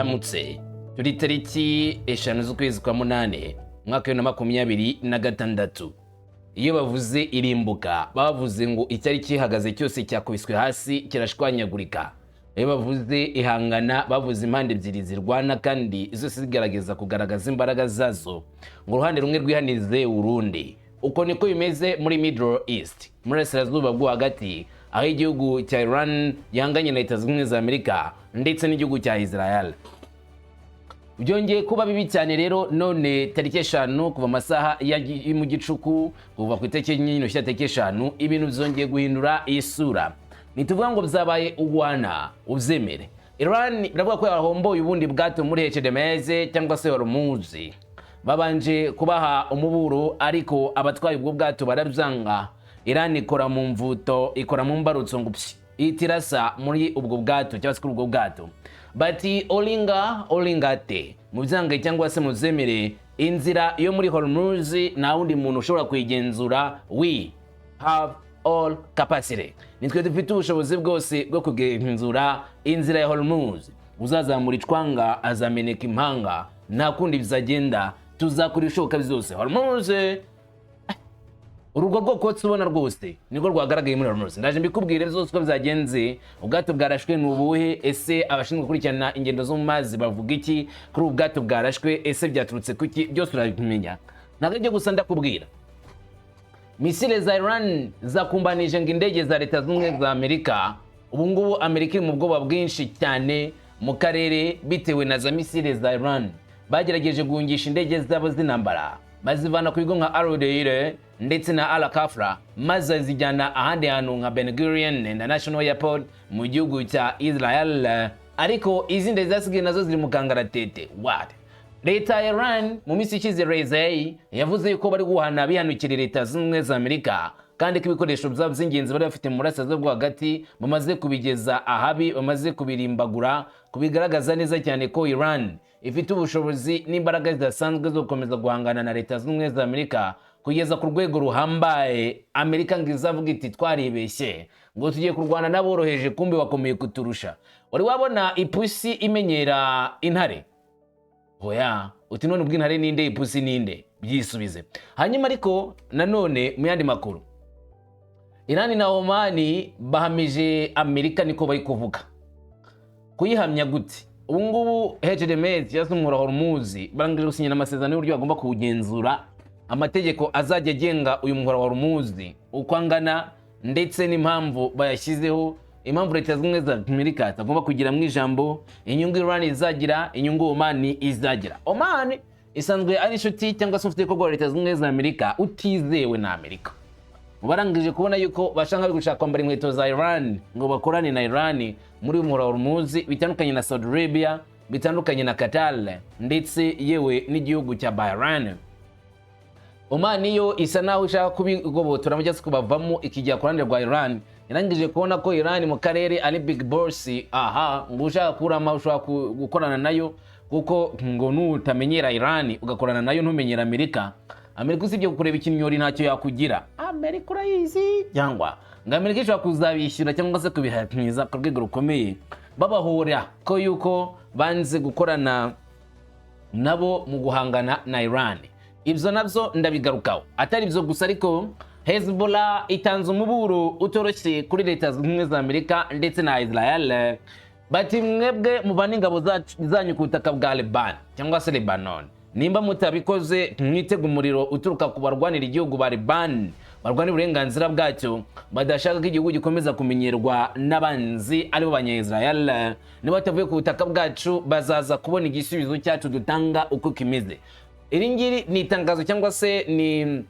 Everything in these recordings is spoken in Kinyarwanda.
mwaramutse turi tariki 5 z'ukwezi kwa munane mwaka wa 2026. Iyo bavuze irimbuka bavuze ngo icyari kihagaze cyose cyakubiswe hasi kirashwanyagurika. Iyo bavuze ihangana bavuze impande ebyiri zirwana kandi zose zigaragaza kugaragaza imbaraga zazo ngo uruhande rumwe rwihanize urundi. Uko niko bimeze muri Middle East, muri Burasirazuba bwo hagati, aho igihugu cya Iran yanganye na Leta Zunze Ubumwe za Amerika ndetse n'igihugu cya Israel. Byongeye kuba bibi cyane rero none tariki 5 kuva amasaha mu gicuku kuva ku itariki nyine tariki 5 ibintu byongeye guhindura isura. Nituvuga ngo byabaye ugwana ubyemere. Iran iravuga ko yahomboye ubundi bwato muri HDMZ cyangwa se Hormuz. Babanje kubaha umuburo ariko abatwaye ubwo bwato barabyanga. Iran ikora mu mvuto, ikora mu mbarutso ngo itirasa muri ubwo bwato cyangwa se kuri ubwo bwato. Bati olingate mu byange cyangwa se mu zemere inzira yo muri Hormuz na wundi muntu ushobora kwigenzura. We have all capacity. Nitwe dufite ubushobozi bwose bwo kugenzura inzira ya Hormuz. Uzazamura icwanga azameneka impanga, nta kundi bizagenda, tuzakora ishoboka byose. Hormuz urugo rwo tubona rwose niko rwagaragaye muri Hormuz. Ndaje mbikubwire byose uko byagenze. Ubwato bwarashwe n'ubuhe? Ese abashinzwe gukurikirana ingendo zo mu mazi bavuga iki kuri ubwato bwarashwe? Ese byaturutse kuki? Byose urabimenya. Ntabwo gusa ndakubwira. Misile za Iran zakumbanije ngo indege za Leta Zunze Ubumwe za Amerika. Ubu ngubu Amerika iri mu bwoba bwinshi cyane mu karere bitewe na za misile za Iran. Bagerageje guhungisha indege zabo z'intambara bazivana ku bigo nka Al-Udeid ndetse na Al-Kafra maze zijyana ahandi hantu nka Ben Gurion International Airport mu gihugu cya Israel. Ariko izi ndege zasigaye nazo ziri mu kangaratete. What? Leta ya Iran mu minsi ishize Rezai yavuze yuko bari guhana bihanukira Leta Zunze Ubumwe za Amerika kandi ko ibikoresho byabo by'ingenzi bari bafite mu Burasirazuba bwo hagati bamaze kubigeza ahabi, bamaze kubirimbagura, kubigaragaza neza cyane ko Iran ifite ubushobozi n'imbaraga zidasanzwe zo gukomeza guhangana na Leta Zunze Ubumwe za Amerika kugeza ku rwego ruhambaye. Amerika ngo izavuga iti twaribeshye ngo tugiye kurwana n'aboroheje kumbe bakomeye kuturusha. Wari wabona ipusi imenyera intare? Oya, uti none ubw'intare ninde ipusi ninde? Byisubize. Hanyuma ariko nanone mu yandi makuru, Iran na Oman bahamije Amerika niko bari kuvuga. Kuyihamya gute? Ubu ngubu HDMZ yazumura Hormuz barangije gusinyana amasezerano y'uburyo bagomba kuwugenzura, amategeko azajya agenga uyu muhora wa Hormuz uko angana ndetse n'impamvu bayashyizeho, impamvu Leta Zunze Ubumwe za Amerika itagomba kugira mu ijambo, inyungu Iran izagira, inyungu Oman izagira. Oman isanzwe ari inshuti cyangwa se ufite ko Leta Zunze Ubumwe za Amerika utizewe na Amerika. Barangije kubona yuko bashanga gushaka kwambara inkweto za Iran ngo bakorane na Iran muri umuhora wa Hormuz, bitandukanye na Saudi Arabia, bitandukanye na Qatar ndetse yewe n'igihugu cya Bahrain. Oman yo isa naho ishaka kubigobotora mu cyase kubavamo ikijya ku ruhande rwa Iran. Yarangije kubona ko Iran mu karere ari big boss, ngo ushaka kurama ushaka gukorana nayo kuko ngo nutamenyera Iran ugakorana nayo ntumenyera Amerika. Amerika usibye kureba ikinyori ntacyo yakugira. Amerika urayizi cyangwa ngo Amerika ishobora kuzabishyura cyangwa se kubihatimiza ku rwego rukomeye, babahora ko yuko banze gukorana nabo mu guhangana na Iran. Ibyo nabyo ndabigarukaho. Atari byo gusa ariko Hezbollah itanze umuburo utoroshye kuri Leta Zunze Ubumwe za Amerika ndetse na Israel. Bati mwebwe muvana ingabo zanyu ku butaka bwa Lebanon cyangwa se Lebanon, nimba mutabikoze mwitega umuriro uturuka ku barwanira igihugu ba Lebanon barwanira uburenganzira bwacyo, badashaka ko igihugu gikomeza kumenyerwa n'abanzi aribo banya-Israel. Niba batavuye ku butaka bwacu bazaza kubona igisubizo cyacu dutanga uko kimeze. Iri ngiri ni itangazo cyangwa se ni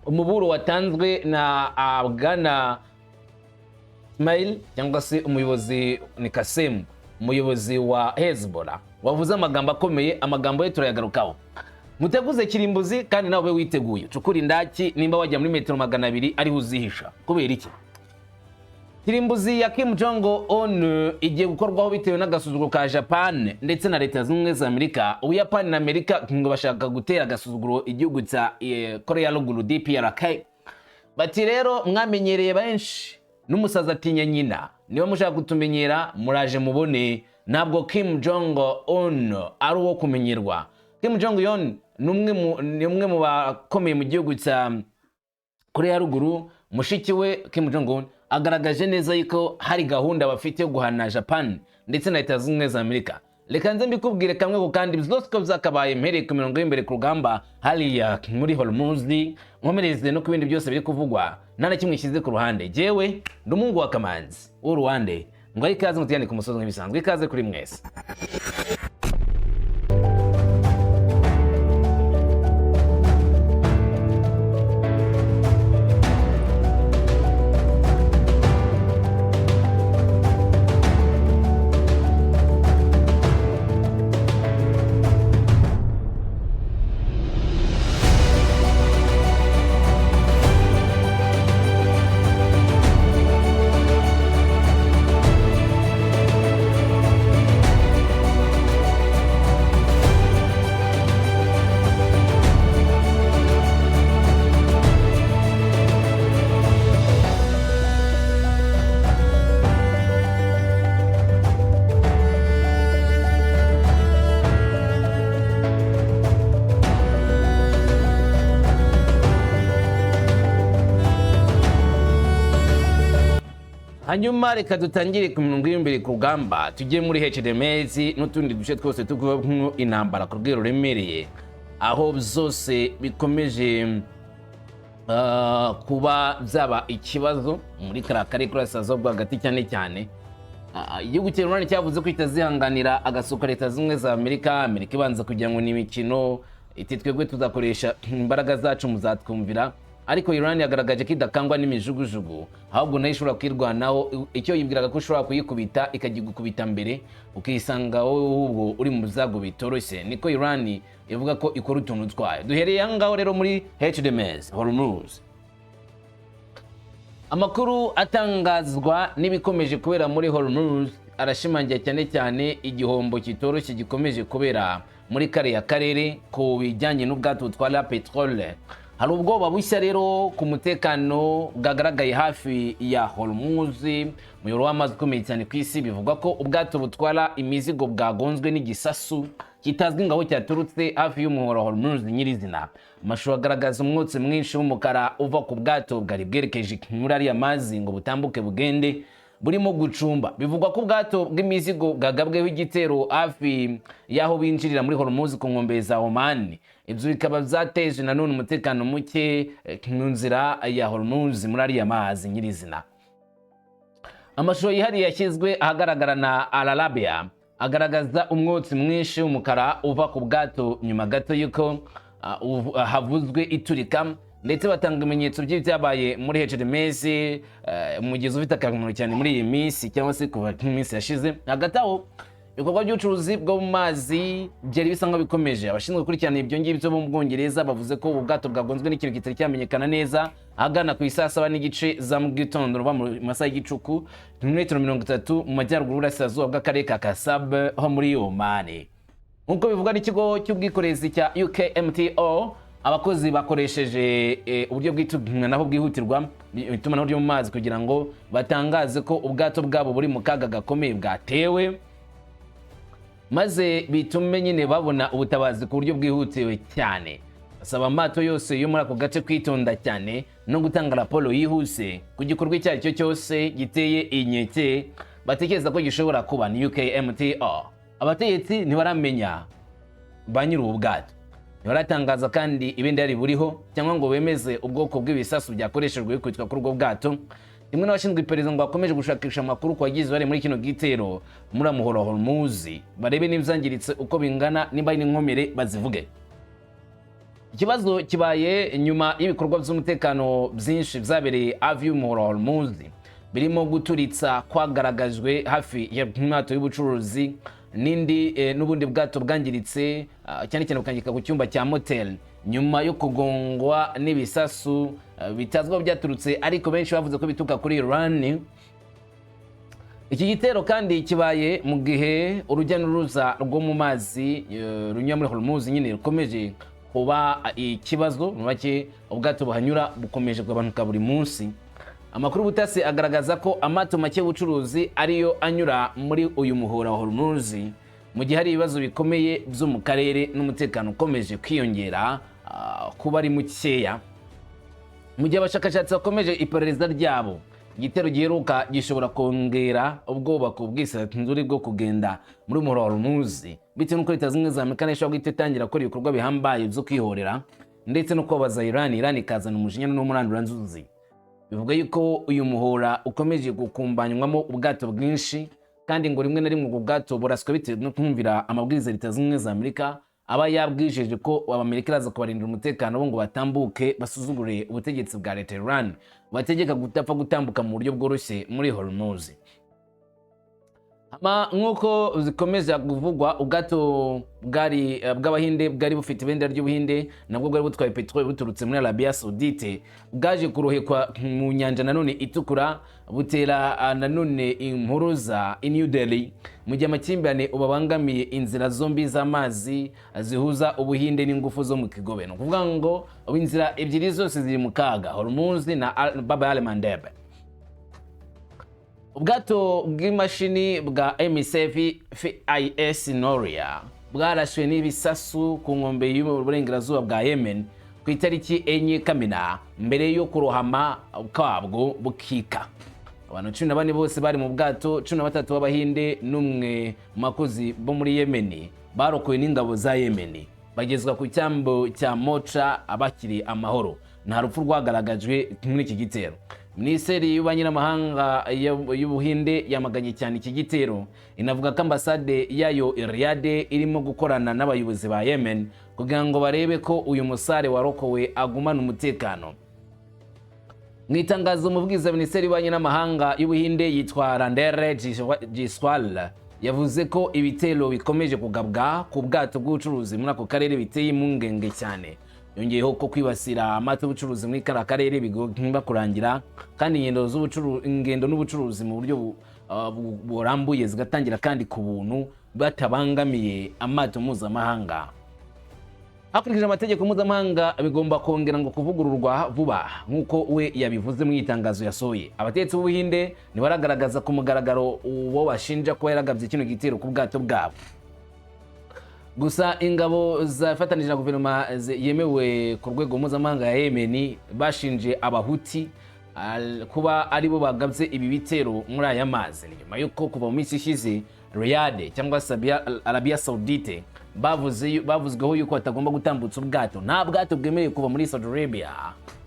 umuburo watanzwe na Bwana Ismail cyangwa se umuyobozi ni Kasem, umuyobozi wa Hezbollah, wavuze amagambo akomeye. Amagambo ye turayagarukaho. Muteguze kirimbuzi kandi nawe witeguye cukura indaki nimba wajya muri metero 200 ari uzihisha. Kubera iki? Kirimbuzi ya Kim Jong Un igiye gukorwaho bitewe n'agasuzuguro ka Japan ndetse na Leta Zunze Ubumwe za Amerika. Ubuyapani na Amerika ngo bashaka gutera agasuzuguro igihugu cya Korea ya Ruguru DPRK. Bati rero mwamenyereye benshi n'umusaza atinya nyina. niba mushaka kutumenyera muraje mubone, ntabwo Kim Jong Un ari uwo kumenyerwa. Kim Jong Un ni umwe mu bakomeye mu gihugu cya Korea ya ruguru. Mushiki we Kim Jong Un agaragaje neza yuko hari gahunda bafite yo guhana Japan ndetse na Leta Zunze Ubumwe za Amerika. Reka nze mbikubwire kamwe ko kandi byose ko byakabaye mpereye ku mirongo y'imbere ku rugamba hariya muri Hormuz, nkomereze no ku bindi byose biri kuvugwa nta na kimwe ishyize ku ruhande. Jewe ndi umuhungu wa Kamanzi w'Uruwande, ngo ari ikaze mutiyane ku musozi nk'ibisanzwe. Ikaze kuri mwese. Hanyuma reka dutangire ku mirongo y'imbere ku rugamba, tujye muri HDMS n'utundi duce twose tukubaho intambara ku rwego ruremereye, aho byose bikomeje kuba byaba ikibazo muri kariya kurasazwa hagati cyane cyane. Igihugu cya Iran cyavuze ko itazihanganira agasuka Leta Zunze Ubumwe za Amerika. Amerika ibanza kugira ngo ni imikino, iti twebwe tuzakoresha imbaraga zacu muzatwumvira, ariko Iran yagaragaje ko idakangwa n'imijugujugu, ahubwo nayo ishobora kwirwanaho. Icyo yibwiraga ko ushobora kuyikubita ikajya gukubita mbere, ukisanga wowe ubwo uri mu byago bitoroshye, niko Iran ivuga ko ikora utuntu twayo. Duhereye aha ngaho rero muri HDMS Hormuz. Amakuru atangazwa n'ibikomeje kubera muri Hormuz arashimangira cyane cyane igihombo kitoroshye gikomeje kubera muri kariya karere ku bijyanye n'ubwato butwara petrole. Hari ubwoba bushya rero ku mutekano bwagaragaye hafi ya Hormuz, umuyoboro w'amazi ukomeye cyane ku isi. Bivugwa ko ubwato butwara imizigo bwagonzwe n'igisasu kitazwi ngaho cyaturutse hafi y'umuhoro wa Hormuz nyirizina. Amashusho agaragaza umwotsi mwinshi w'umukara uva ku bwato bwari bwerekeje muri ariya mazi ngo butambuke bugende burimo gucumba. Bivugwa ko ubwato bw'imizigo bwagabweho igitero hafi y'aho binjirira muri Hormuz ku nkombe za Oman. Ibyo bikaba byateje nanone umutekano muke mu nzira ya Hormuz muri ariya mazi nyirizina. Amashusho yihariye yashyizwe ahagaragara na Al Arabiya agaragaza umwotsi mwinshi w'umukara uva ku bwato nyuma gato y'uko havuzwe iturika, ndetse batanga ibimenyetso by'ibyabaye muri HDMS, umugezi ufite akamaro cyane muri iyi minsi cyangwa se kuva mu minsi yashize. Hagati aho ibikorwa by'ubucuruzi bwo mu mazi byari bisa nkaho bikomeje. Abashinzwe gukurikirana ibyo ngibyo bo mu Bwongereza bavuze ko ubu bwato bwagonzwe n'ikintu kitari cyamenyekana neza ahagana ku isaa 7 n'igice za mu gitondo ruba mu masaha y'igicuku, kilometero 30 mu majyaruguru y'Uburasirazuba bw'akarere ka Kasab ho muri Oman. Nk'uko bivugwa n'ikigo cy'ubwikorezi cya UKMTO, abakozi bakoresheje uburyo bw'itumanaho bwihutirwa, itumanaho ryo mu mazi kugira ngo batangaze ko ubwato bwabo buri mu kaga gakomeye bwatewe, maze bitume nyine babona ubutabazi ku buryo bwihutiwe cyane. Basaba amato yose yo muri ako gace kwitonda cyane no gutanga raporo yihuse ku gikorwa icyo ari cyo cyose giteye inkeke batekereza ko gishobora kuba ni UKMTO. Abategetsi ntibaramenya ba nyiri ubu bwato, ntibaratangaza kandi ibendera buriho cyangwa ngo bemeze ubwoko bw'ibisasu byakoreshejwe kwitwa kuri ubwo bwato. Rimwe n'abashinzwe iperereza ngo bakomeje gushakisha amakuru ku bagize bari muri kino gitero muri amuhoro Hormuz, barebe n'ibyangiritse uko bingana, niba ari n'inkomere bazivuge. Ikibazo kibaye nyuma y'ibikorwa by'umutekano byinshi byabereye hafi y'umuhoro Hormuz, birimo guturitsa kwagaragajwe hafi y'amato y'ubucuruzi n'ubundi bwato bwangiritse, cyane cyane bukangika ku cyumba cya motel nyuma yo kugongwa n'ibisasu bitazwa byaturutse, ariko benshi bavuze ko bituka kuri Iran. Iki gitero kandi kibaye mu gihe urujya n'uruza rwo mu mazi runyura muri Hormuz nyine rukomeje kuba ikibazo. Mu make ubwato buhanyura bukomeje kugabanuka buri munsi. Amakuru y'ubutasi agaragaza ko amato make y'ubucuruzi ariyo anyura muri uyu muhora wa Hormuz mu gihe hari ibibazo bikomeye byo mu karere n'umutekano ukomeje kwiyongera kuba ari mukeya. Mu gihe abashakashatsi bakomeje iperereza ryabo, igitero giheruka gishobora kongera ubwoba ku bwisanzure bwo kugenda muri umuhora wa Hormuz bitewe n'uko Leta Zunze Ubumwe za Amerika ishobora guhita itangira gukora ibikorwa bihambaye byo kwihorera ndetse no kubabaza Iran ikazana umujinya n'umuranduranzuzi. Bivuga yuko uyu muhora ukomeje gukumbanywamo ubwato bwinshi, kandi ngo rimwe na rimwe ubwo bwato buraswa bitewe no kumvira amabwiriza Leta Zunze Ubumwe za Amerika aba yabwijeje ko Amerika iraza kubarindira umutekano bo ngo batambuke basuzugure ubutegetsi bwa Leta Iran bategeka gutapfa gutambuka mu buryo bworoshye muri Hormuz. Nk'uko zikomeza kuvugwa, ubwato bw'Abahinde bwari bufite ibendera ry'Ubuhinde nabwo bwari butwaye petroli buturutse muri Arabia Saudite, bwaje kurohekwa mu nyanja nanone itukura butera nanone impuruza i New Delhi mu gihe amakimbirane ubabangamiye inzira zombi z'amazi zihuza Ubuhinde n'ingufu zo mu Kigobe. No kuvuga ngo inzira ebyiri zose ziri mu kaga, Hormuz na Bab al-Mandeb. Ubwato bw'imashini bwa MSF Noria bwarashwe n'ibisasu ku nkombe y'uburengerazuba bwa Yemen ku itariki 4 Kamena mbere yo kurohama kabwo bukika. Abantu 14 bose bari mu bwato, 13 b'Abahinde n'umwe makozi bo muri Yemen barokowe n'ingabo za Yemen bagezwa ku cyambo cya Mocha abakiri amahoro. Nta rupfu rwagaragajwe muri iki gitero. Minisiteri y'Ububanyi n'Amahanga y'Ubuhinde yamaganye cyane iki gitero, inavuga ko ambasade yayo Riyadh irimo gukorana n'abayobozi ba Yemen kugira ngo barebe ko uyu musare warokowe agumana umutekano. Mu itangazo umuvugizi wa Minisiteri y'Ububanyi n'Amahanga y'Ubuhinde yitwa Randere Jiswal yavuze ko ibitero bikomeje kugabwa ku bwato bw'ubucuruzi muri ako karere biteye impungenge cyane. Yongeyeho ko kwibasira amato y'ubucuruzi muri kara karere bigomba kurangira, kandi ingendo n'ubucuruzi mu buryo burambuye zigatangira kandi ku buntu batabangamiye amato mpuzamahanga. Hakurikije amategeko mpuzamahanga bigomba kongera ngo kuvugururwa vuba nk'uko we yabivuze mu itangazo yasohoye. Abatetsi b'Ubuhinde ntibaragaragaza ku mugaragaro uwo bashinja ko yaragabye kino gitero ku bwato bwabo. Gusa ingabo zafatanije na guverinoma yemewe ku rwego mpuzamahanga ya Yemen bashinje Abahuti kuba aribo bagabye ibi bitero muri aya mazi, nyuma yuko kuva mu minsi ishize Riyadh cyangwa Arabia Saudite bavuzweho yuko batagomba gutambutsa ubwato. Nta bwato bwemerewe kuva muri Saudi Arabia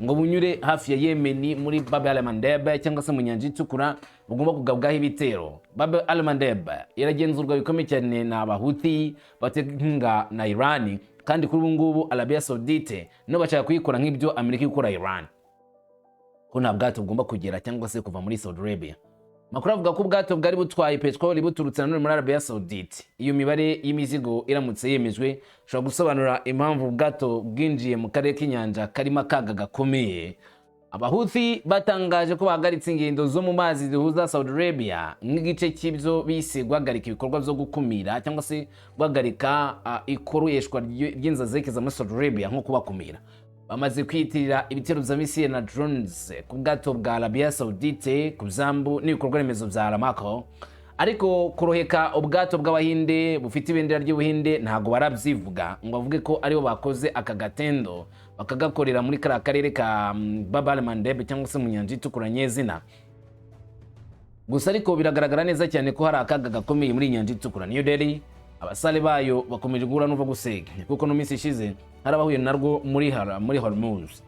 ngo bunyure hafi ya Yemen muri Bab al-Mandeb cyangwa se mu nyanja itukura bugomba kugabwaho ibitero. Bab al-Mandeb iragenzurwa bikomeye cyane n'Abahuti batekinga na Iran, kandi kuri ubu ngubu Arabia Saudite no bashaka kuyikora nk'ibyo Amerika ikora Iran, ko nta bwato bugomba kugera cyangwa se kuva muri Saudi Arabia. Makuru avuga ko ubwato bwari butwaye petroli buturutse nanone muri Arabia Saudite. Iyo mibare y'imizigo iramutse yemejwe shobora gusobanura impamvu ubwato bwinjiye mu karere k'inyanja karimo akaga gakomeye. Abahuthi batangaje ko bahagaritse ingendo zo mu mazi zihuza Saudi Arabia nk'igice cy'ibyo bise guhagarika ibikorwa byo gukumira cyangwa se guhagarika ikoreshwa ry'inzazeke muri Saudi Arabia nko kubakumira. Bamaze kwitirira ibitero bya misile na drones ku bwato bwa Arabia Saudite ku zambu n'ibikorwa remezo bya Aramco, ariko kuroheka ubwato bw'Abahinde bufite ibendera ry'Ubuhinde ntago barabyivuga ngo bavuge ko aribo bakoze aka gatendo bakagakorera muri kara karere ka Bab al-Mandeb cyangwa se mu nyanja itukura nyezina. Gusa ariko biragaragara neza cyane ko hari akaga gakomeye muri nyanja itukura. New Delhi abasale bayo bakomeje guhura n'uva gusega kuko no minsi ishize harabahuye narwo muri Hormuz.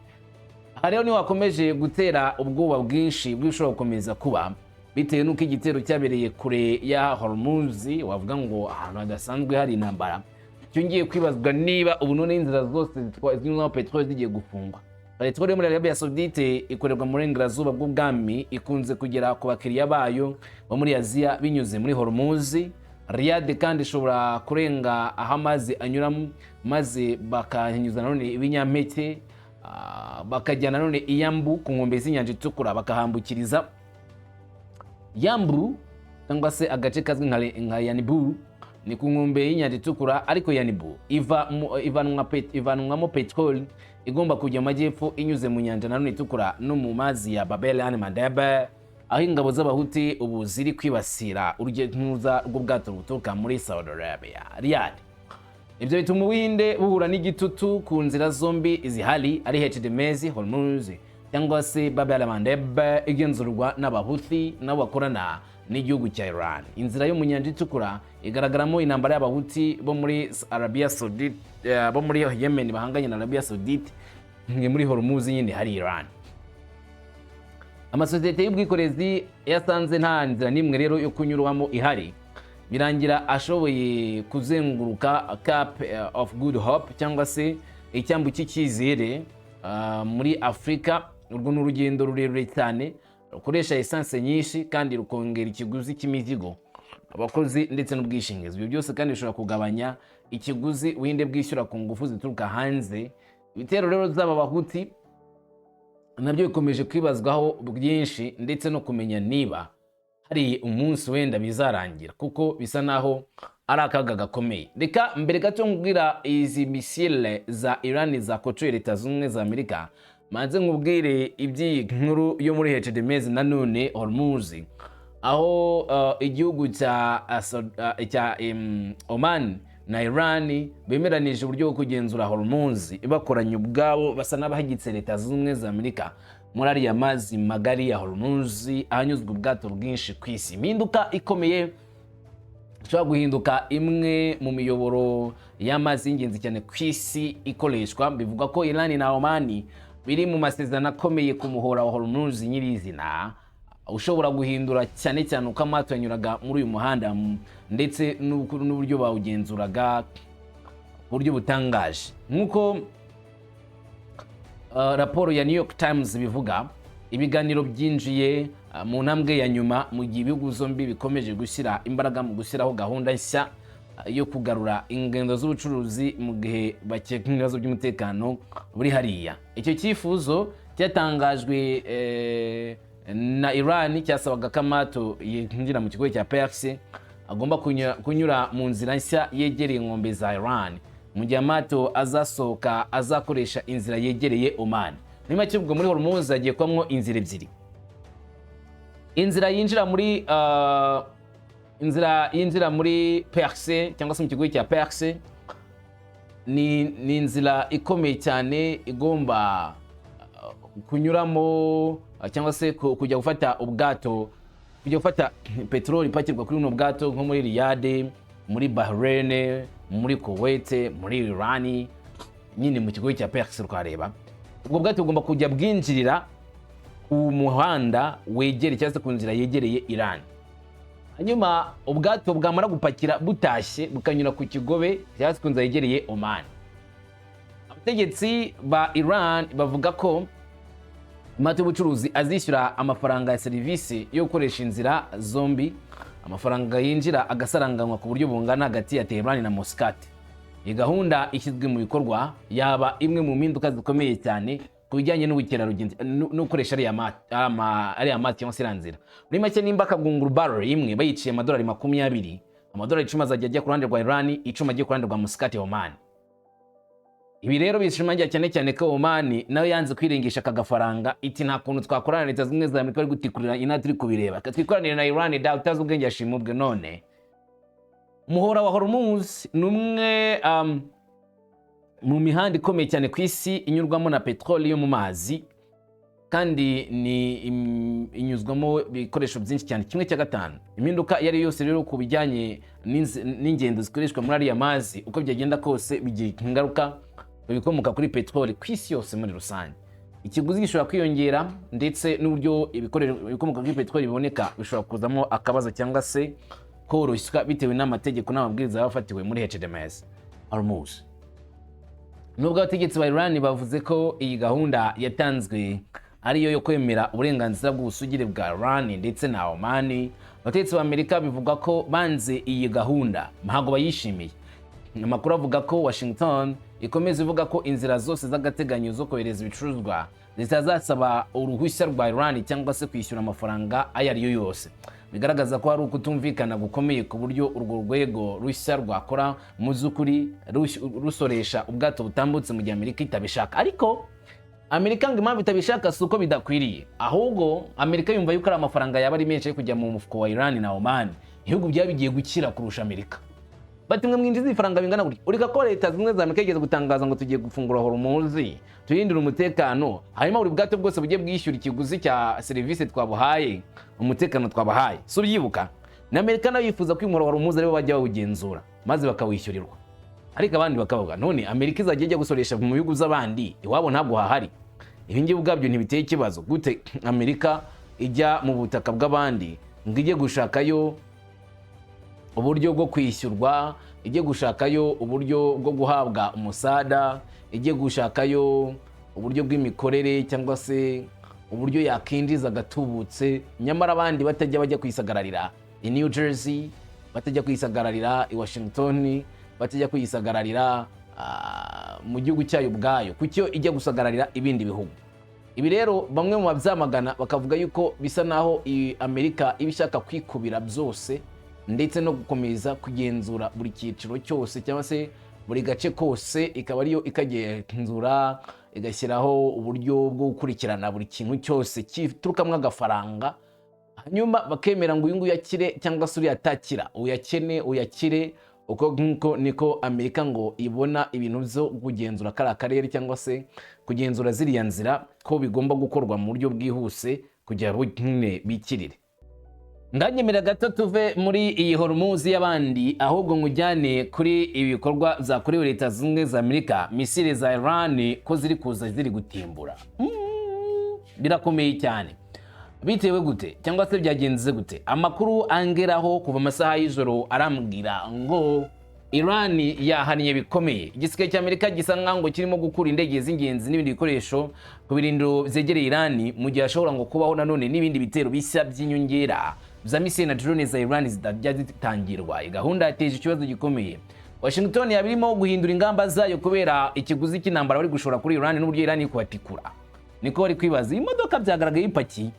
Rero ni wakomeje gutera ubwoba bwinshi bw'ishobora gukomeza kuba bitewe n'uko igitero cyabereye kure ya Hormuz, wavuga ngo ahantu hadasanzwe hari intambara. Cyongeye kwibazwa niba ubu none inzira zose zitwa petroli zigiye gufungwa. Petroli muri Arabia Saudite ikorerwa mu burengerazuba bw'ubwami ikunze kugera ku bakiriya bayo bo muri Aziya binyuze muri Hormuz. Riyadh kandi ishobora kurenga aho amazi anyuramo maze bakanyuza nanone ibinyampeke bakajyana none iyambu ku nkombe z'inyanja itukura bakahambukiriza Yambru cyangwa se agace kazwi nka Yanbu ni ku nkombe y'inyanja itukura, ariko Yanibu ivanwamo petroli igomba kujya mu majyepfo inyuze mu nyanja nanone itukura no mu mazi ya Bab el-Mandeb, aho ingabo z'abahuti ubu ziri kwibasira urugendo n'uruza rw'ubwato buturuka muri Saudi Arabia, Riyadh. Ibyo bituma Ubuhinde buhura n'igitutu ku nzira zombi zihari, ari HDMZ Hormuz cyangwa se Bab el-Mandeb igenzurwa n'abahuti nabo bakorana n'igihugu cya Iran. Inzira yo mu nyanja itukura igaragaramo intambara y'abahuti bo muri Arabia Saudite, bo muri Yemen bahanganye na Arabia Saudite, muri Hormuz nyine hari Iran. Amasosiyete y'ubwikorezi yasanze nta nzira n'imwe rero yo kunyurwamo ihari, birangira ashoboye kuzenguruka Cape of Good Hope cyangwa se icyambu cy'icyizere muri Afrika. Urwo n'urugendo rurerure cyane rukoresha essence nyinshi kandi rukongera ikiguzi cy'imizigo, abakozi ndetse n'ubwishingizi. Ibyo byose kandi bishobora kugabanya ikiguzi Ubuhinde bwishyura ku ngufu zituruka hanze. Ibitero rero z'aba bahuti nabyo bikomeje kwibazwaho byinshi, ndetse no kumenya niba hari umunsi wenda bizarangira, kuko bisa naho ari akaga gakomeye. Reka mbere gato nkubwira izi misile za Iran zakocoye Leta Zunze Ubumwe za Amerika, manze nkubwire iby'iyi nkuru yo muri HDMZ nanone Hormuz, aho igihugu cya Oman na Iran bemeranije uburyo bwo kugenzura Hormuz bakoranye ubwabo, basa n'abahagitse Leta Zunze Ubumwe za Amerika muri ariya mazi magari ya Hormuz ahanyuzwa ubwato bwinshi ku isi. Impinduka ikomeye ishobora guhinduka imwe mu miyoboro y'amazi y'ingenzi cyane ku isi ikoreshwa. Bivuga ko Iran na Oman biri mu masezerano akomeye ku muhora wa Hormuz nyirizina, ushobora guhindura cyane cyane uko amato yanyuraga muri uyu muhanda ndetse n'uburyo bawugenzuraga buryo butangaje. Nk'uko raporo ya New York Times bivuga, ibiganiro byinjiye mu ntambwe ya nyuma mu gihe ibihugu zombi bikomeje gushyira imbaraga mu gushyiraho gahunda nshya yo kugarura ingendo z'ubucuruzi mu gihe bakeka ibibazo by'umutekano buri hariya. Icyo cyifuzo cyatangajwe na Iran cyasabaga ko amato yinjira mu kigo cya Perse agomba kunyura mu nzira nshya yegereye inkombe za Iran, mu gihe amato azasohoka azakoresha inzira yegereye Oman. Muri make ubwo muri Hormuz hagiye kwamwo inzira ebyiri. Inzira yinjira muri Perse cyangwa se mu kigo cya Perse ni inzira ikomeye cyane igomba kunyuramo cyangwa se kujya gufata ubwato, kujya gufata petroli ipakirwa kuri buno bwato nko muri Riyadh, muri Bahrain, muri Kuwait, muri Iran, nyine mu kigo cya Perse twareba. Ubwo bwato bugomba kujya bwinjirira ku muhanda wegereye cyangwa se ku nzira yegereye Iran. Hanyuma ubwato bwamara gupakira butashye bukanyura ku kigobe cyangwa se ku nzira yegereye Oman. Abategetsi ba Iran bavuga ko amato y'ubucuruzi azishyura amafaranga ya serivisi yo gukoresha inzira zombi, amafaranga yinjira agasaranganywa ku buryo bungana hagati ya Tehran na Muscat. Iyi gahunda ishyizwe mu bikorwa yaba imwe mu mpinduka zikomeye cyane ku bijyanye n'ubukerarugendo no gukoresha ariya mato cyangwa se nzira. Muri make nimba akagunguru barrel imwe bayiciye amadolari 20, amadolari 10 azajya ajya ku ruhande rwa Iran, 10 ajya ku ruhande rwa Muscat ya Oman. Ibi rero bishimangira cyane cyane ko Oman nawe yanze kwirengesha akagafaranga, iti nta kuntu twakorana Leta Zunze Ubumwe za Amerika bari gutikurira inatiri kubireba, katwikoranira na Iran da utazi ubwenge yashimubwe. None umuhora wa Hormuz ni umwe mu mihanda ikomeye cyane ku isi inyurwamo na petroli yo mu mazi, kandi ni inyuzwamo ibikoresho byinshi cyane, 1/5. Impinduka yari yose rero ku bijyanye n'ingendo zikoreshwa muri ariya mazi uko byagenda kose bigira ingaruka ibikomoka kuri petroli ku isi yose muri rusange. Ikiguzi gishobora kwiyongera, ndetse n'uburyo ibikomoka kuri petroli biboneka bishobora kuzamo akabazo cyangwa se koroshywa bitewe n'amategeko n'amabwiriza yafatiwe muri HDMZ Hormuz. Nubwo abategetsi ba Iran bavuze ko iyi gahunda yatanzwe ariyo yo kwemera uburenganzira bw'ubusugire bwa Iran ndetse na Oman, abategetsi ba Amerika bivuga ko banze iyi gahunda, ntabwo bayishimiye. Amakuru avuga ko Washington ikomeza ivuga ko inzira zose z'agateganyo zo kohereza ibicuruzwa zitazasaba uruhushya rwa Iran cyangwa se kwishyura amafaranga ayo ariyo yose. bigaragaza ko hari ukutumvikana gukomeye ku buryo urwo rwego rushya rwakora mu z'ukuri rusoresha ubwato butambutse mu gihe Amerika itabishaka. Ariko Amerika ngo impamvu itabishaka si uko bidakwiriye, ahubwo Amerika yumva yuko ari amafaranga yaba ari menshi yo kujya mu mufuko wa Iran na Oman, ibihugu byabigiye gukira kurusha Amerika. Bati mwe mwinjiza ifaranga bingana gutya, urika ko leta zimwe za Amerika igeze gutangaza ngo tugiye gufungura Hormuz turindira umutekano, hanyuma buri bwato bwose bugiye bwishyura ikiguzi cya serivisi twabuhaye, umutekano twabahaye. So byibuka na Amerika nayo yifuza ko umuhoro wa Hormuz aribo bajya bawugenzura maze bakawishyurirwa. Ariko abandi bakavuga none Amerika izajya ijya gusoresha mu bihugu z'abandi, iwabo ntabwo hahari. Ibi ngiye ubwabyo ntibiteye ikibazo gute Amerika ijya mu butaka bw'abandi ngo ijye gushakayo uburyo bwo kwishyurwa, ijye gushakayo uburyo bwo guhabwa umusada, ijye gushakayo uburyo bw'imikorere cyangwa se uburyo yakinjiza agatubutse, nyamara abandi batajya bajya kwisagararira i New Jersey, batajya kwisagararira i Washington, batajya kwisagararira mu gihugu cyayo ubwayo, kucyo ijya gusagararira ibindi bihugu. Ibi rero bamwe mu babyamagana bakavuga yuko bisa naho Amerika ibishaka kwikubira byose ndetse no gukomeza kugenzura buri cyiciro cyose cyangwa se buri gace kose, ikaba ariyo ikagenzura igashyiraho uburyo bwo gukurikirana buri kintu cyose kiturukamwe agafaranga, hanyuma bakemera ngo uyu nguyu yakire cyangwa se uriya atakira, uyakene uyakire. Uko niko Amerika ngo ibona ibintu byo kugenzura kari akarere cyangwa se kugenzura ziriya nzira ko bigomba gukorwa mu buryo bwihuse kugira ngo bikirire. Ndanyemera gato tuve muri iyi Hormuz y'abandi, ahubwo ngujyane kuri ibikorwa zakorewe leta zimwe za Amerika, misile za Iran ko ziri kuza ziri gutimbura. Birakomeye cyane. Bitewe gute cyangwa se byagenze gute? Amakuru angeraho kuva amasaha y'ijoro arambwira ngo Iran yahaniye bikomeye. Igisirikare cy'Amerika gisa nkango kirimo gukura indege z'ingenzi n'ibindi bikoresho ku birindiro byegereye Iran, mu gihe ashobora ngo kubaho nanone n'ibindi bitero bishya by'inyongera za misile na drone za Iran zitajya zitangirwa. Gahunda yateje ikibazo gikomeye. Washington yabirimo guhindura ingamba zayo kubera ikiguzi cy'intambara bari gushora kuri Iran n'uburyo Iran kubatikura. Niko bari kwibaza imodoka byagaragaye ipaki.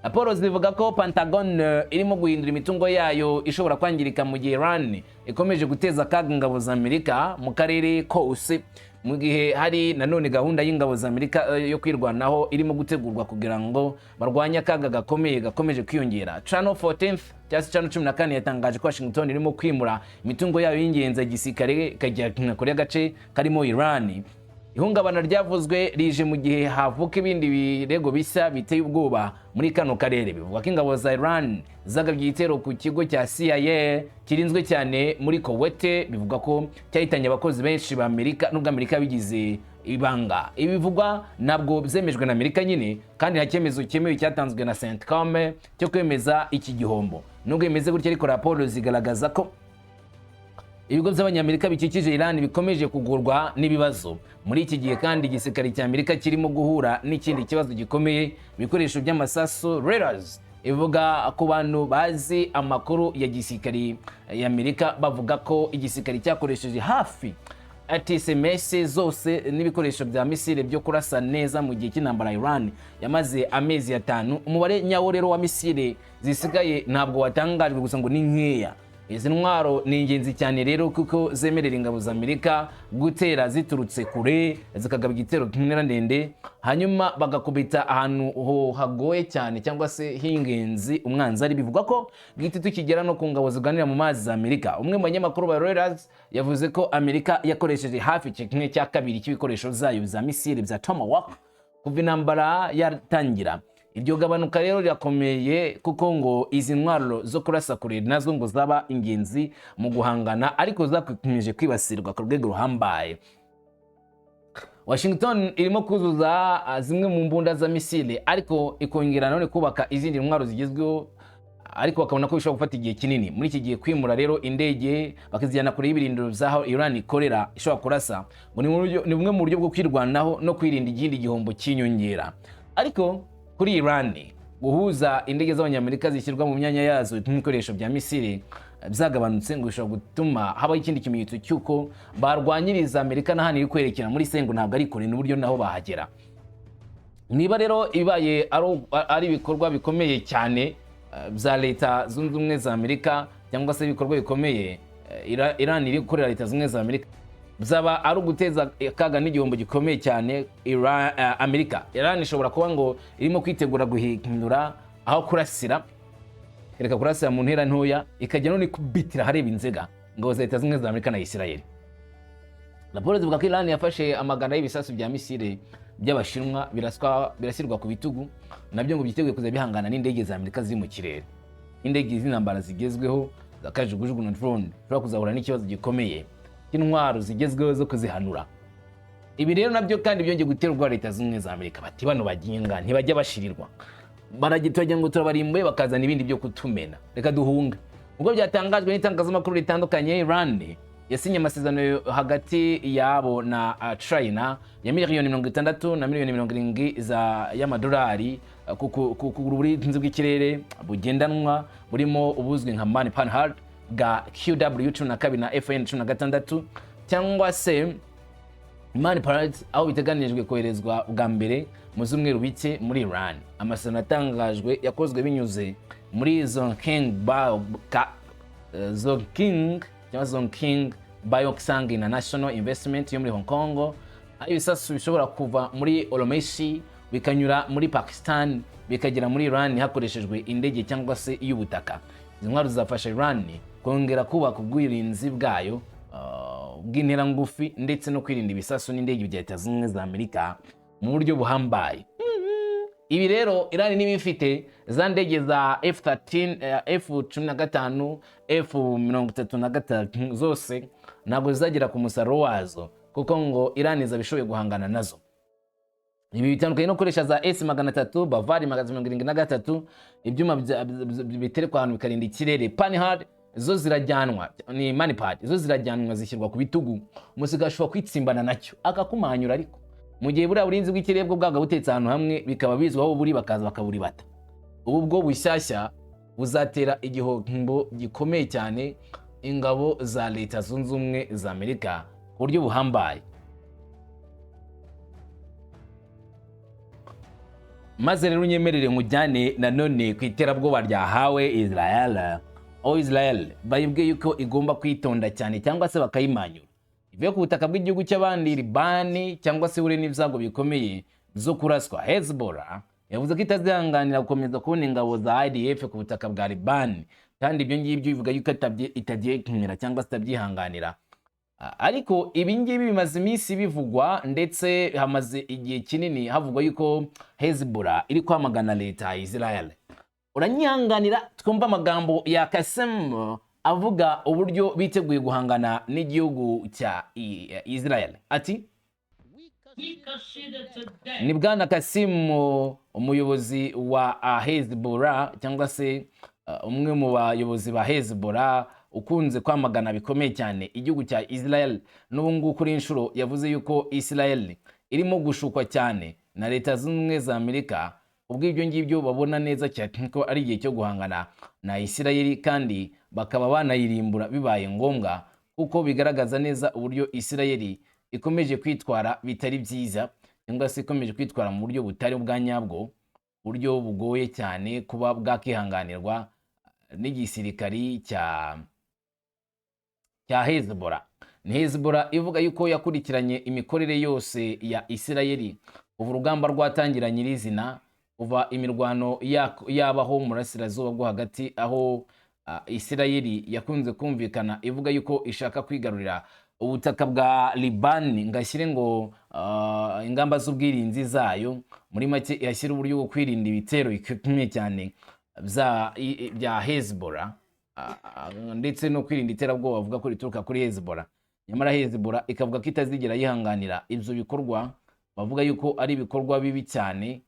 Raporo zivuga ko Pentagon irimo guhindura imitungo yayo ishobora kwangirika mu gihe Iran ikomeje guteza akaga ingabo za Amerika mu karere kose, mu gihe hari nanone gahunda y'ingabo za Amerika yo kwirwanaho irimo gutegurwa kugira ngo barwanye akaga gakomeje kwiyongera. Channel 14 cyangwa Channel 14 yatangaje ko Washington irimo kwimura imitungo yayo y'ingenzi ya gisirikare kajya kuri agace karimo Iran. Ihungabana ryavuzwe rije mu gihe havuka ibindi birego bishya biteye ubwoba muri kano karere. Bivuga ko ingabo za Iran zagabye igitero ku kigo cya CIA kirinzwe cyane muri Kuwait, bivuga ko cyahitanye abakozi benshi ba Amerika nubwo Amerika bigize ibanga. Ibivugwa nabwo byemejwe na Amerika nyine, kandi nta cyemezo cyemewe cyatanzwe na CENTCOM cyo kwemeza iki gihombo. Nubwo imeze gutya ariko raporo zigaragaza ko ibigo by'abanyamerika bikikije Iran bikomeje kugurwa n'ibibazo. Muri iki gihe kandi igisirikare cy'Amerika kirimo guhura n'ikindi kibazo gikomeye, ibikoresho by'amasasu radars. Ivuga ku bantu bazi amakuru ya gisirikare y'Amerika bavuga ko igisirikare cyakoresheje hafi SMS zose n'ibikoresho bya misile byo kurasa neza mu gihe cy'intambara Iran yamaze amezi 5. Umubare nyawo rero wa misile zisigaye ntabwo watangajwe gusa ngo ni nkeya. Izi ntwaro ni ingenzi cyane rero kuko zemerera ingabo za Amerika gutera ziturutse kure, zikagaba igitero kinera ndende, hanyuma bagakubita ahantu hagoye cyane cyangwa se hingenzi umwanzi ari. Bivuga ko giti tukigera no ku ngabo ziganira mu mazi za Amerika. Umwe mu banyamakuru ba Reuters yavuze ko Amerika yakoresheje hafi kimwe cya kabiri cy'ibikoresho zayo za misile bya Tomahawk kuva intambara yatangira. Iryo gabanuka rero rirakomeye kuko ngo izi ntwaro zo kurasa kure nazo ngo zaba ingenzi mu guhangana, ariko zakomeje kwibasirwa ku rwego ruhambaye. Washington irimo kuzuza zimwe mu mbunda za misile, ariko ikongera none kubaka izindi ntwaro zigezweho, ariko bakabona ko bishobora gufata igihe kinini. Muri iki gihe kwimura rero indege bakizijyana kure y'ibirindiro zaho Iran ikorera ishobora kurasa ngo ni bumwe mu buryo bwo kwirwanaho no kwirinda igindi gihombo cy'inyongera. Ariko kuri Iran guhuza indege z'abanyamerika zishyirwa mu myanya yazo n'ibikoresho bya misile byagabanutse ngo bishobora gutuma habaho ikindi kimenyetso cy'uko barwanyiriza Amerika n'ahandi iri kwerekera muri sengo ntabwo ari kure n'uburyo naho bahagera. Niba rero ibaye ari ibikorwa bikomeye cyane bya leta zunze ubumwe za Amerika cyangwa se ibikorwa bikomeye Iran iri gukorera leta zunze ubumwe za Amerika bizaba ari uguteza akaga n'igihombo gikomeye cyane Amerika. Iran ishobora kuba ngo irimo kwitegura guhindura aho kurasira, kereka kurasira mu ntera ntoya ikajya none kubitira hareba inzega ngo za leta zunze ubumwe za Amerika na Israel. Raporo zivuga ko Iran yafashe amagana y'ibisasu bya misile by'Abashinwa birashyirwa ku bitugu, nabyo ngo byiteguye kuza bihangana n'indege za Amerika ziri mu kirere. Indege z'intambara zigezweho za kajugujugu na drone bashobora kuzahura n'ikibazo gikomeye cy'intwaro zigezweho zo kuzihanura. Ibi rero nabyo kandi byongeye guterwa leta z'ubumwe za Amerika, bati bano baginga ntibajya bashirirwa, baragitwagira ngo turabarimbuye bakazana ibindi byo kutumena, reka duhunga. Ubwo byatangajwe n'itangazamakuru ritandukanye, Iran yasinye amasezerano hagati yabo na China ya miliyoni 60 na miliyoni 70 y'amadolari ku burinzi bw'ikirere bugendanwa burimo ubuzwi nka Manpack bwa QW12 na FN16 cyangwa se Manpack, aho biteganijwe koherezwa bwa mbere mu zumweru bike muri Iran. Amasezerano atangajwe yakozwe binyuze muri Zhongqing Bioxang International Investment yo muri Hong Kong. Ayo bisasu bishobora kuva muri Olomeshi bikanyura muri Pakistan bikagera muri Iran hakoreshejwe indege cyangwa se y'ubutaka. Izi ntwaro zizafasha Iran kongera kubaka ubwirinzi bwayo bw'intera ngufi ndetse no kwirinda ibisasu n'indege bya Leta Zunze Ubumwe za Amerika mu buryo buhambaye. Ibi rero Iran niba ifite za ndege za F-13, F-15, F-33 zose ntabwo zizagera ku musaruro wazo, kuko ngo Iran izabishoboye guhangana nazo. Ibi bitandukanye no gukoresha za S-300, Bavari 73, ibyuma biterekwa ahantu bikarinda ikirere. Panhard zo zirajyanwa, ni Manpack zo zirajyanwa zishyirwa ku bitugu, umusiga ashobora kwitsimbana nacyo akakumanyura, ariko mu gihe buriya burinzi bw'ikirere bwo bwaga butetse ahantu hamwe bikaba bizwi aho buri bakaza bakaburibata. Ubu bwo bushyashya buzatera igihombo gikomeye cyane ingabo za Leta Zunze Ubumwe za Amerika ku buryo buhambaye. Maze rero unyemerere mujyane nanone ku iterabwoba ryahawe Israel. aho Israel bayibwiye yuko igomba kwitonda cyane cyangwa se bakayimanyura ivuye ku butaka bw'igihugu cy'abandi Libani cyangwa se hure n'ibyago bikomeye zo kuraswa. Hezbollah yavuze ko itazihanganira gukomeza kubona ingabo za IDF ku butaka bwa Libani, kandi ibyo ngibyo bivuga yuko itagiye kumera cyangwa se itabyihanganira. Ariko ibi ngibi bimaze iminsi bivugwa, ndetse hamaze igihe kinini havugwa yuko Hezbollah iri kwamagana leta ya Israel. Uranyihanganira twumva amagambo ya Qasem avuga uburyo biteguye guhangana n'igihugu cya Israel. Ati ni Bwana Qasem, umuyobozi wa Hezbollah cyangwa se umwe mu bayobozi ba Hezbollah ukunze kwamagana bikomeye cyane igihugu cya Israel. N'ubu ngubu kuri inshuro yavuze yuko Israel irimo gushukwa cyane na Leta Zunze Ubumwe za Amerika. Ubwo ibyo ngibyo babona neza cyane ko ari igihe cyo guhangana na Israel, kandi bakaba banayirimbura bibaye ngombwa, kuko bigaragaza neza uburyo Israel ikomeje kwitwara bitari byiza, cyangwa se ikomeje kwitwara mu buryo butari bwa nyabwo, buryo bugoye cyane kuba bwakihanganirwa n'igisirikari cya Hezbollah. Ni Hezbollah ivuga yuko yakurikiranye imikorere yose ya Israel kuva urugamba rwatangira nyirizina, kuva imirwano yabaho mu burasirazuba bwo hagati, aho Israel yakunze kumvikana ivuga yuko ishaka kwigarurira ubutaka bwa Libani, ngashyire ngo ingamba z'ubwirinzi zayo, muri make yashyira uburyo bwo kwirinda ibitero bikomeye cyane bya Hezbollah, ndetse no kwirinda iterabwoba bavuga ko rituruka kuri Hezbollah. Nyamara Hezbollah ikavuga ko itazigera yihanganira ibyo bikorwa, bavuga yuko ari ibikorwa bibi cyane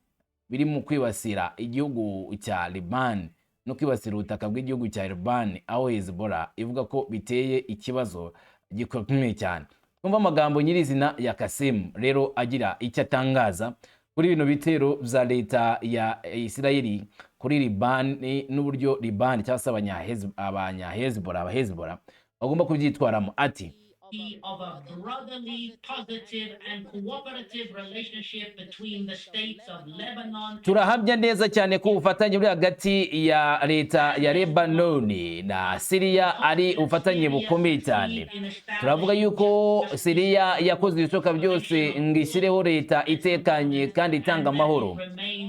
biri mu kwibasira igihugu cya Liban no kwibasira ubutaka bw'igihugu cya Liban, aho Hezbollah ivuga ko biteye ikibazo gikomeye cyane. Twumva amagambo nyirizina ya Qasem rero agira icyo atangaza kuri bino bitero bya leta ya Israel kuri Liban, n'uburyo Liban cyangwa se abanya Hezbollah bagomba kubyitwaramo. Ati of a brotherly, positive, and cooperative relationship between the states of Lebanon. turahamya neza cyane ko ubufatanye buri hagati ya leta ya Lebanoni na Syria ari ubufatanye bukomeye cyane. Turavuga yuko Syria yakoze ibishoboka byose ngo ishyireho leta itekanye kandi itanga amahoro,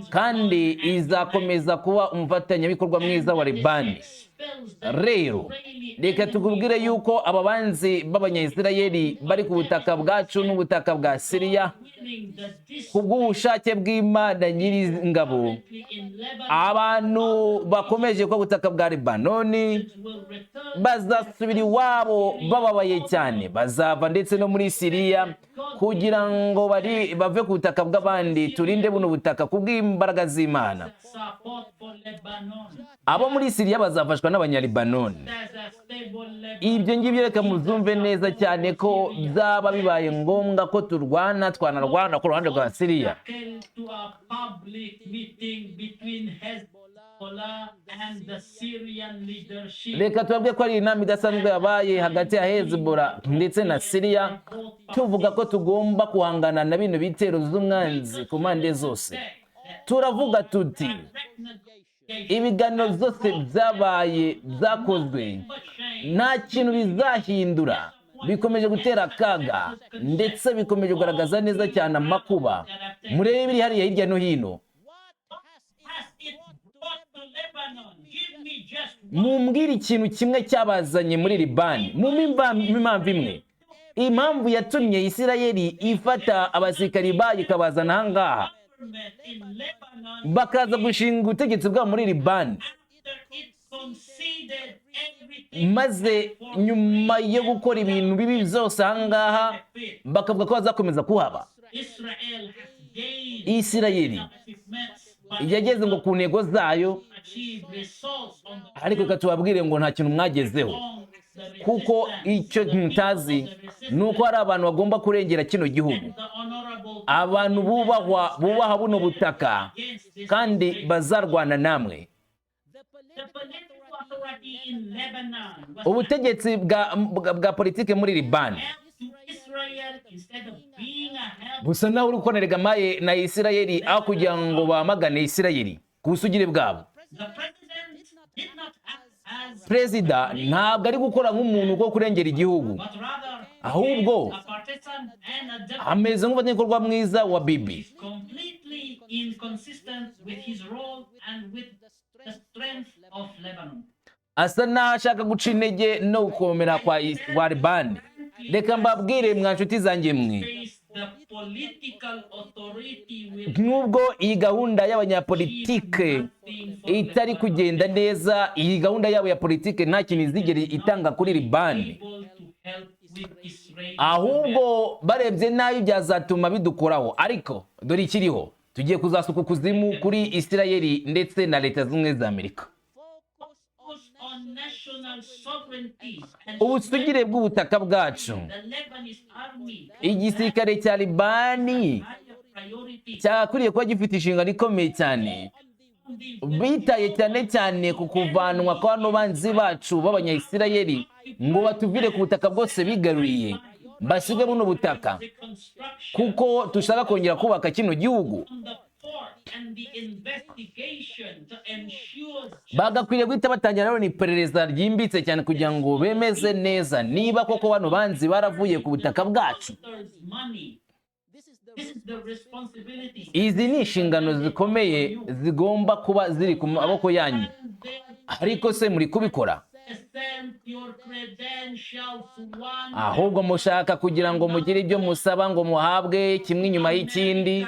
kandi izakomeza kuba umufatanyabikorwa mwiza wa Libani. Rero reka tukubwire yuko aba banzi b'abanyayisirayeli bari ku butaka bwacu n'ubutaka bwa Syria kubw'ubushake bw'Imana nyir'ingabo. Abantu bakomeje ku butaka bwa Lebanoni bazasubira iwabo bababaye cyane, bazava ndetse no muri Syria kugira ngo bave ku butaka bw'abandi. Turinde buno butaka kubw'imbaraga z'Imana. Abo muri Syria bazafashwa n'abanyalibanoni. Ibyo ngibyo reka muzumve neza cyane ko byaba bibaye ngombwa ko twanarwana ku ruhande rwa Syria. Reka tubabwe ko ari inama idasanzwe yabaye hagati ya Hezbollah ndetse na Syria, tuvuga ko tugomba guhangana na bino bitero z'umwanzi ku mpande zose. Turavuga tuti ibiganiro zose byakozwe nta kintu bizahindura, bikomeje gutera akaga ndetse bikomeje kugaragaza neza cyane amakuba. Murebe biri hariya hirya no hino. Mumbwire ikintu kimwe cyabazanye muri Libani, impamvu imwe, impamvu yatumye Isirayeli ifata abasirikari bayo ikabazana ahangaha bakaza gushinga ubutegetsi bwabo muri Libani, maze nyuma yo gukora ibintu bibi byose ahangaha bakavuga ko bazakomeza kuhaba. Isirayeli yageze ngo ku ntego zayo, ariko katubabwire ngo nta kintu mwagezeho, kuko icyo mutazi ni uko hari abantu bagomba kurengera kino gihugu, abantu bubaha buno butaka kandi bazarwana namwe. Ubutegetsi bwa politike muri Libani busa naho uri gukonerega amaye na Isirayeli aho kugira ngo bamagane Isirayeli ku busugire bwabo. Perezida ntabwo ari gukora nk'umuntu wo kurengera igihugu, ahubwo ameze nk'umufatanyabikorwa mwiza wa Bibi. Asa naho ashaka guca intege no gukomera kwa Libani. Reka mbabwire mwa nshuti zanjye mwe, nubwo iyi gahunda y'abanyapolitike itari kugenda neza, iyi gahunda yabo ya politike nta kintu izigera itanga kuri Libani, ahubwo barebye nayo byazatuma bidukoraho. Ariko dore ikiriho, tugiye kuzasuka kuzimu kuri Isirayeli ndetse na Leta Zunze za Amerika. Ubusugire bw'ubutaka bwacu, igisirikare cya Libani cyakuriye kuba gifite inshingano ikomeye cyane, bitaye cyane cyane ku kuvanwa kwa bano banzi bacu b'abanyayisirayeli ngo batuvire ku butaka bwose bigaruriye, basige buno butaka, kuko dushaka kongera kubaka kino gihugu. Bagakwiriye guhita batangira rero iperereza ryimbitse cyane kugira ngo bemeze neza niba koko bano banzi baravuye ku butaka bwacu. Izi ni inshingano zikomeye zigomba kuba ziri ku maboko yanyu, ariko se muri kubikora? Ahubwo mushaka kugira ngo mugire ibyo musaba ngo muhabwe kimwe inyuma y'ikindi,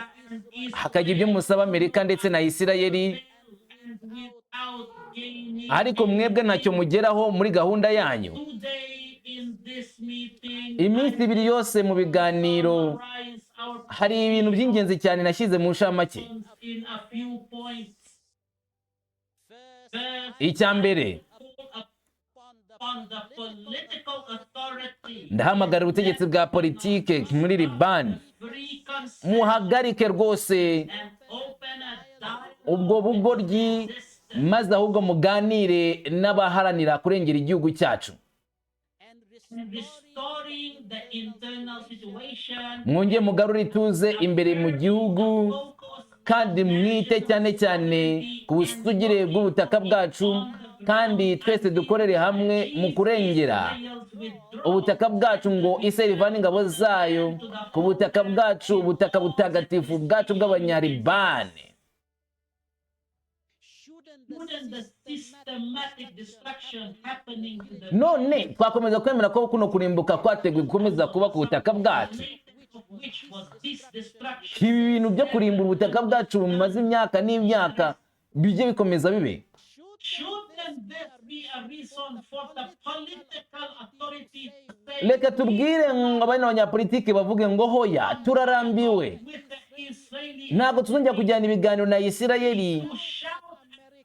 hakagira ibyo musaba Amerika ndetse na Isirayeli, ariko mwebwe ntacyo mugeraho muri gahunda yanyu. Iminsi ibiri yose mu biganiro hari ibintu by'ingenzi cyane nashyize mu nshamake. Icya mbere, ndahamagara ubutegetsi bwa politike muri Libani, muhagarike rwose ubwo bugoryi, maze ahubwo muganire n'abaharanira kurengera igihugu cyacu. restoring the internal situation, mwongeye mugarure ituze imbere mu gihugu focus kandi mwite cyane cyane ku busugire bw'ubutaka bwacu kandi twese dukorere hamwe mu kurengera Israel's withdrawal ubutaka bwacu ngo Israel ivane ingabo zayo ku butaka bwacu, ubutaka butagatifu bwacu bw'abanyaribani. Wouldn't the systematic destruction happening to the None twakomeza kwemera ko kuno kurimbuka kwateguye gukomeza kuba ku butaka bwacu, latest of which was this destruction, ibi bintu byo kurimbura ubutaka bwacu bimaze imyaka n'imyaka bijye bikomeza bibe? shouldn't this be a reason for the political authorities to say Reka tubwire ngo abana abanyapolitiki bavuge ngo hoya turarambiwe, with the Israeli ntabwo tuzongera kujyana ibiganiro na Isirayeli, to shout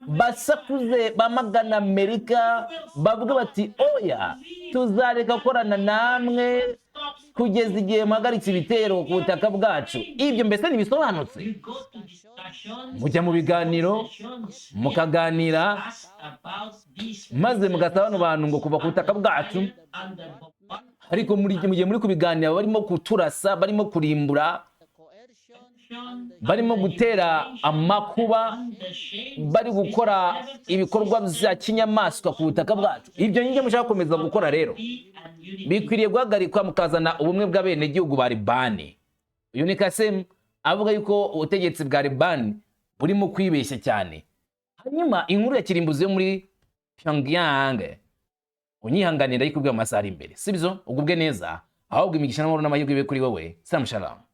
basakuze bamagana Amerika bavuga bati oya tuzareka gukorana namwe kugeza igihe muhagaritse ibitero ku butaka bwacu. Ibyo mbese ntibisobanutse? you go to discussions, Mujya mu biganiro mukaganira ask about these maze mugasaba bano bantu ngo kuva ku butaka bwacu, under Bombard, ariko mu gihe muri kubiganira barimo kuturasa, barimo kurimbura, barimo gutera amakuba, the shade bari gukora ibikorwa bya kinyamaswa ku butaka bwacu. Ibyo nyine mushaka gukomeza gukora rero and unity. bikwiriye guhagarikwa, mukazana ubumwe bw'abenegihugu ba Libani. Uyu ni Kasem avuga yuko ubutegetsi bwa Libani burimo kwibeshya cyane. Hanyuma inkuru ya kirimbuzi yo muri Pyongyang unyihanganira ariko ubwo amasaha ari imbere, sibyo? Ugubwe neza, ahubwo imigisha n'amahoro n'amahirwe bibe kuri wowe. Salam shalom.